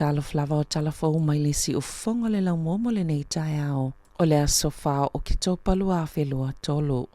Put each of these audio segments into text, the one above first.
Tala flava o Tala Fou mai le si o fonga le lau momo le nei tai ao. O le asofa o ki tō palu a whelua tolu.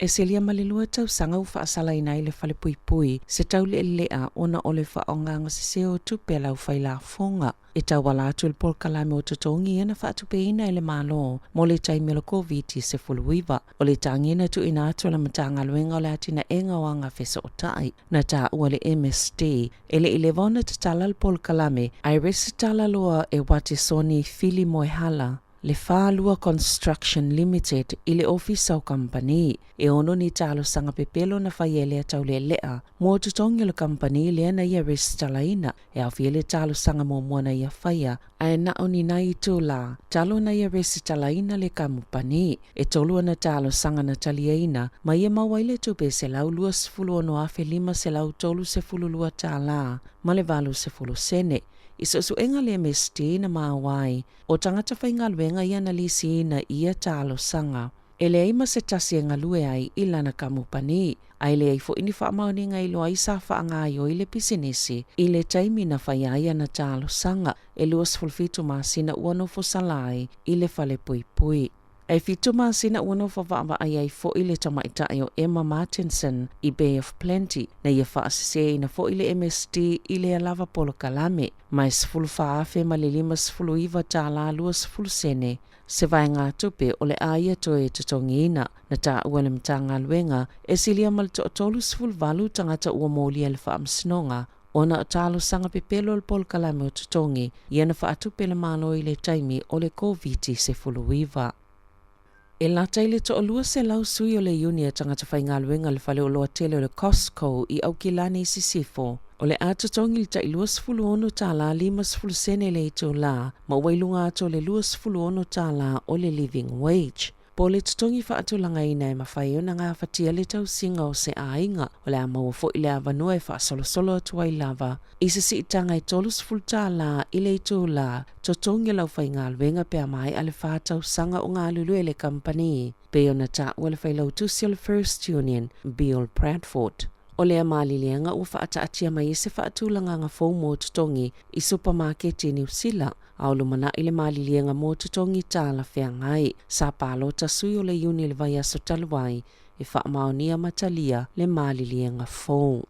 E se lia malilua tau sanga u whaasala ina i le whale pui pui, se tau le lea ona o le whaonganga se seo tupe lau whaila fonga. E tau wala atu il pol kalame o tatongi ena whaatupe ina i le malo, mo le tai melo COVID se fuluiva. O le tangina tu ina atu la matanga luenga o le atina enga o anga whesa o tai. Na ta ua le MSD, ele i le vona te tala il pol kalame, ai resi tala loa e wate soni fili moehala. Le Whālua Construction Limited i le ofisa o company e ono ni talo sanga pepelo na whaiele a tau le lea. Mo tutongi le company le ana ia restalaina e au fiele talo sanga mo moana ia whaia. Ai na oni na i tū la, talo na ia restalaina le kampani e tolu ana talo sanga na talieina ma ia mawaile tupe se lau lua sefulu ono afe lima se lau tolu sefulu lua tala ma le valu sefulu sene. Iso enga le MSD na maawai, o tangata whainga luenga ia na lisi na ia talo sanga. E le aima se tasi e ngalue ai ilana kamupani, ai le aifo ini whaamaoni ngai loa isa whaanga yo i le pisinisi, i le taimi na whaiaia na talo sanga, e luas fulfitu maasina uano fosalai, i le whale pui pui. E fitu maasina uano whawaa ai fo i le tamaitai o Emma Martinson i Bay of Plenty na ia whaasise ina fo i le MSD i le alava polo kalame, mai sfulu whaafe ma le lima sfulu iwa tala lua sfulu sene. Se vai ngā tupe o le aia toe tatongi ina na ta ua le mtanga luenga e silia mal to tolu sfulu valu tangata ua mōlia le whaamsinonga. Ona o talo sanga pepelo le polo kalame o tatongi ia na whaatupe le malo i le taimi o le COVID se fulu iwa. E lata i le to olua se lau sui o le unia tangata whainga luenga le whale o loa tele o le Costco i au kilani i sisifo. O le atatongi li ta i lua sfulu ono tala lima sfulu sene le ito la, ma wailunga ato le lua sfulu ono tala o le living wage. Po le tutongi whaatulanga ina e mawhai o na ngā whatia le tau singa o se ainga o le amaua fo i le avanua e whaasolosolo atua i lava. I se si itanga i tolu sfulu tala i le ito la, tutongi lau whai ngā luenga pia mai a le whaatau sanga o ngā lulu e le company. Pe o na ta ua le whai lau tusi o le First Union, Bill Bradford. O lea malilianga ua whaataatia mai e se whaatulanga ngā fau mō tutongi i supermarket i New Zealand. Au lumana i le malilianga mō tutongi tāla whengai. Sa pālo ta sui o le uni le vai aso taluai e whaamaonia matalia le malilianga fau.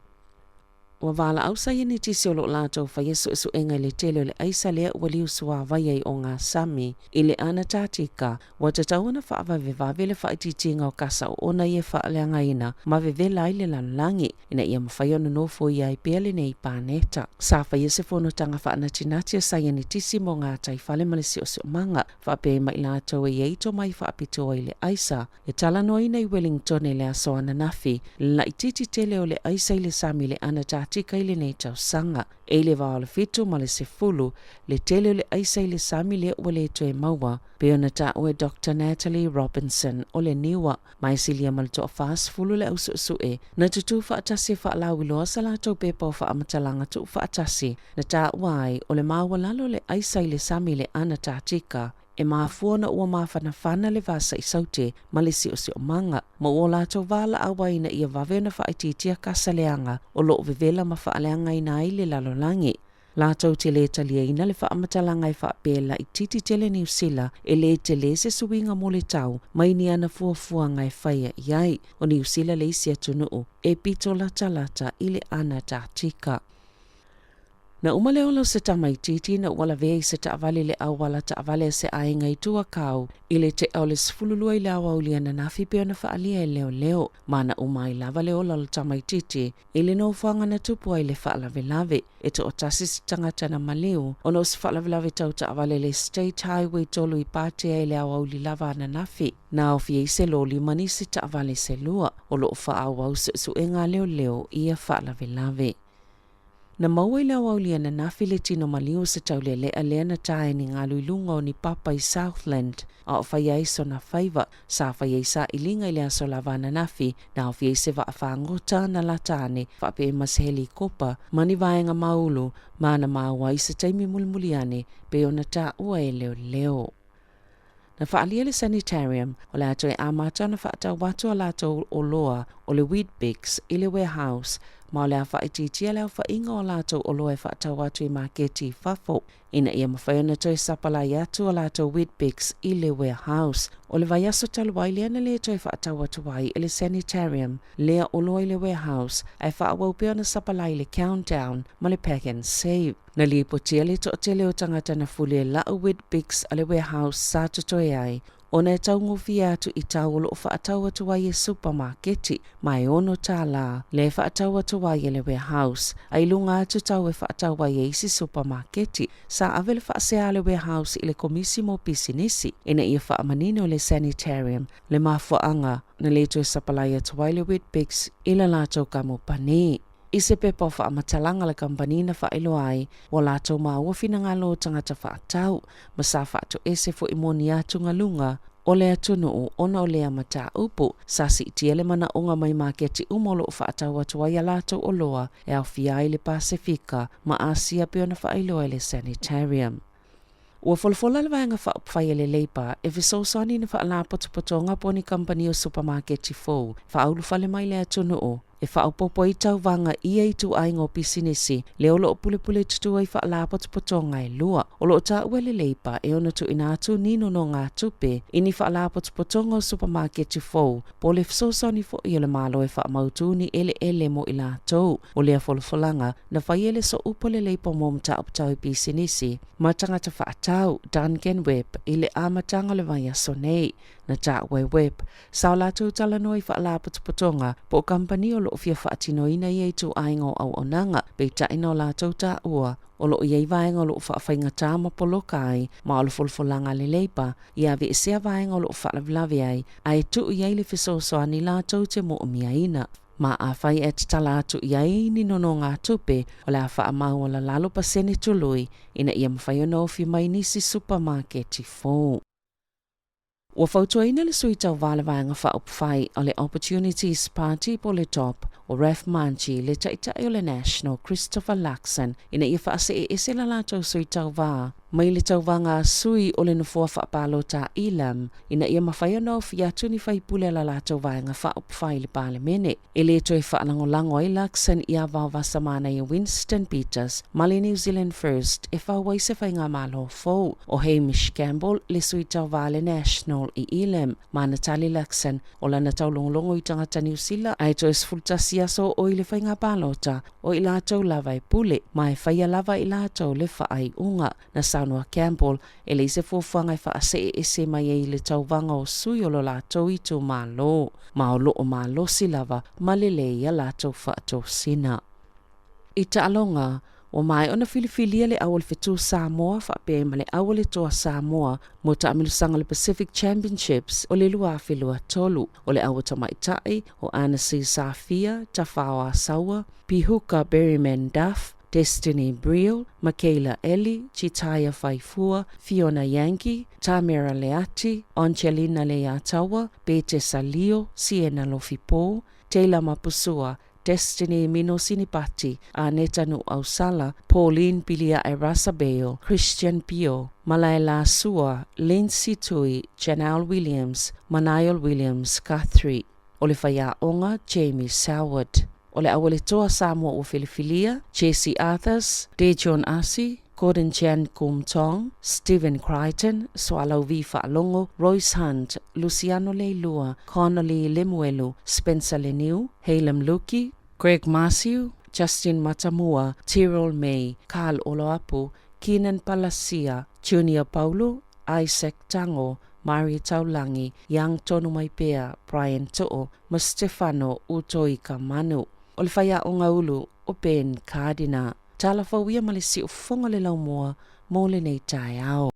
Ua wala au sa ni tisi o lo lātou whai esu engai le tele o le aisa lea ua liu sua vaiai o ngā sami. I le ana tātika, ua tatauna whaava vevave le whaititinga o kasa o ona i e whaaleanga ina, ma vevela i le lanlangi, ina ia mawhai ono no fo i ai pele nei pāneta. Sa whai ese fono tanga whaana tinatia sa ni tisi mo ngā tai whale malisi o sio manga, whape mai lātou e eito mai whaapito i le aisa. E tala no ina i Wellington e le aso ana nafi, la i titi tele o le aisa i le sami le ana tika i le nei tau sanga. E le wao le fitu ma le se fulu, le tele o le aisa i le sami le ua le toe maua, pe ona ta ue Dr. Natalie Robinson o le niwa, mai silia mal to fast fulu le ausu e, na tutu whaatasi whaalau loa sa lātou pepa o whaamatalanga tu whaatasi, na ta uai o le maua lalo le aisa i le sami le ana tātika, e maafuana ua mawhanawhana le vasa i saute malisi o si o manga. Ma ua lātou wala awaina ia wawena whaititia kasaleanga o loo vevela ma whaaleanga ina i le lalolangi. Lātou te le talia ina le whaamatalanga i whaapela i titi tele New Zealand e le te le se suinga mo le tau mai ni ana fuafuanga e whaia iai o New Zealand le isi atunuu e pito lata i le ana tātika. Na umale ola se tamaititi na wala vea i se taavale le au wala taavale se ainga i tua kau i le te au le sfululua i le awa ulia na nafi peo na whaalia e leo. Mana umai lava le ola le tamaititi i le no whanga na tupua i le whaalave e to otasi si tangata na maleo o no se whaalave tau taavale le State Highway tolu i pātea i le awa uli lava na nafi. Na ofia i se loli mani se taavale se lua o lo whaau au se suenga leo i a whaalave. Na maua i lau aulia na nafi le tino maliu se taule lea na tae ni ngā luilunga o ni papa i Southland a o whai aiso na whaiva sa whai aisa i linga i lea so lava na nafi na o fiei se wa whaangota na latane whape e mas helikopa mani vaenga maulu ma na maua i se taimi mulmuliane pe o na ta ua e leo. Na whaalia le sanitarium o le ato e amata na whaata watu a lato o loa o le Weet-Bix i le warehouse ma o le a whaititia leo whainga o lātou o loe whaatau atu I maketi whafo. Ina ia mawhaiona toi sapalai atu o lātou Weet-Bix I le warehouse. O le vai aso taluai lea na lea toi whaatau atu ai I le sanitarium, lea o loe le warehouse, ai whaawau pia na sapalai le countdown, ma le pack and save. Na li potia le to'atele o tangata na fule lau Weet-Bix a le warehouse sa tutoe ai. Ona e taungofi atu I tau o whaatau atu ai e supermarketi, mai ono Tala, le whaatau atu ai e le warehouse, ai lunga atu tau e whaatau ai e isi supermarketi, sa avele whaasea le warehouse I le komisi mo pisinisi, ina ia whaamanino le sanitarium, le mafuanga, na le to e sapalai atu ai le Weet-Bix I le lātou kamo pane. I se pepa whamatalanga le kampanina whaelo ai, wa lātou mawawhina ngalo tangata whaatau, ma sa whaato ese fo imoni atu ngalunga, o le atunu o ona o lea mata upu, sa si itiele mana onga mai maketi umolo o whaatau atu ai a lātou o loa, e au fia I le Pasifika, ma Asia peona whaelo ai le sanitarium. Ua folfola le vaenga whaupwhai le leipa, e visosani na whaalapotopotonga poni kampani o supermarketi Fou, whaaulu whale mai le atunu o, e whaupopo I tau vanga ia I tu aingo pisinisi, le olo o pule tutu ai whaalapotopotonga e lua. Olo o ta ue le leipa, e ona tu ina atu nino no ngā tupe, ini whaalapotopotonga o supermarketi Fou, po le visosani fo I le malo e whaamautuni ele mo I lātou, o lea folfolanga, na whaiele so upo le leipa mo mta uptau I pisinisi, ma tangata whaatau, Duncan Webb, I le amatanga le vai aso nei, na tāwe Webb, sao lātou tala noi whaalapotopotonga, po kampani o loo fia whaatino ina I tu aingo au onanga, pe taina o lātou tā ua, o loo iei vaenga o loo whaawhainga tāma polokai, ma o lo folfolanga le leipa, ia vi esea vaenga o loo whaalavilavi ai, ai tu iei le fisosoani lātou te mo umiaina. Ma a whai e te tala atu iai ni nono ngā tupe, o le a whaamau o la lalo pasene tului, ina ia mwhai ono fi mai nisi supermarketi Fou. Ua whautua ina le sui tau wale vaenga whaupwhai o le Opportunities Party po le top, o Raf Manchi le taitai o le National Christopher Luxon, ina ia whaase e ese la lātou sui tau wā. Mai le tau wanga sui o le nufua whaapalo tā ilam, ina ia mawhai anō fiatu ni whaipule la lātou vaenga whaupwhai le pāle mene. E le toi whaalangolango ai Luxon ia wau vasamana I Winston Peters, mali New Zealand First, e whauwai se whainga malo Fou, o Hamish Campbell le sui tau wale National I ilam, ma Natali Luxon, o la natau longolongo I tangata New Zealand, ai toi sfultasi aso o I le whainga palota, o I lātou lava I pule, ma e whaia lava I lātou le whaai unga, na Sāmoa Campbell, e le se fuafuanga I whaase e se mai e le tauwanga o sui o lo lātou I tō mālo, ma o lo o mālo si lava, ma le leia lātou whaatou sina. I ta'alonga, o mai ona filifilia le awal fetu Sāmoa whaape ma le awal e toa Sāmoa mo taamilusanga le Pacific Championships o le lua whelua tolu o le awa tamaitai o Anasi Safia, Tafawa Sawa, Pihuka Berryman Duff, Destiny Briel, Michaela Ellie, Chitaya Faifua, Fiona Yankee, Tamara Leati, Angelina Leatawa, Bete Salio, Siena Lofipo, Taylor Mapusua, Destiny Mino Sinipati, Anetanu Ausala, Pauline Pilia Erasabeo, Christian Pio, Malaila Sua, Lindsay Tui, Janelle Williams, Manayol Williams, Guthrie, Olifaya Onga, Jamie Soward. O le awale toa Samoa o Filifilia, Jesse Arthurs, Dejon Asi, Gordon Chan Kum Tong, Stephen Crichton, Swallow V. Fa'alongo, Royce Hunt, Luciano Leilua, Connolly Lemuelu, Spencer Leniu, Halem Luki, Greg Marciu, Justin Matamua, Tyrell May, Carl Oloapu, Keenan Palacia, Junior Paulo, Isaac Tango, Mari Taulangi, Yang Tonu Maipea, Brian To'o, Mustefano Utoi Kamanu. O le whaia o ngaulu o Ben Cardina. Tala Fou ia malisi o fonga le lau moa, mo le nei tai ao.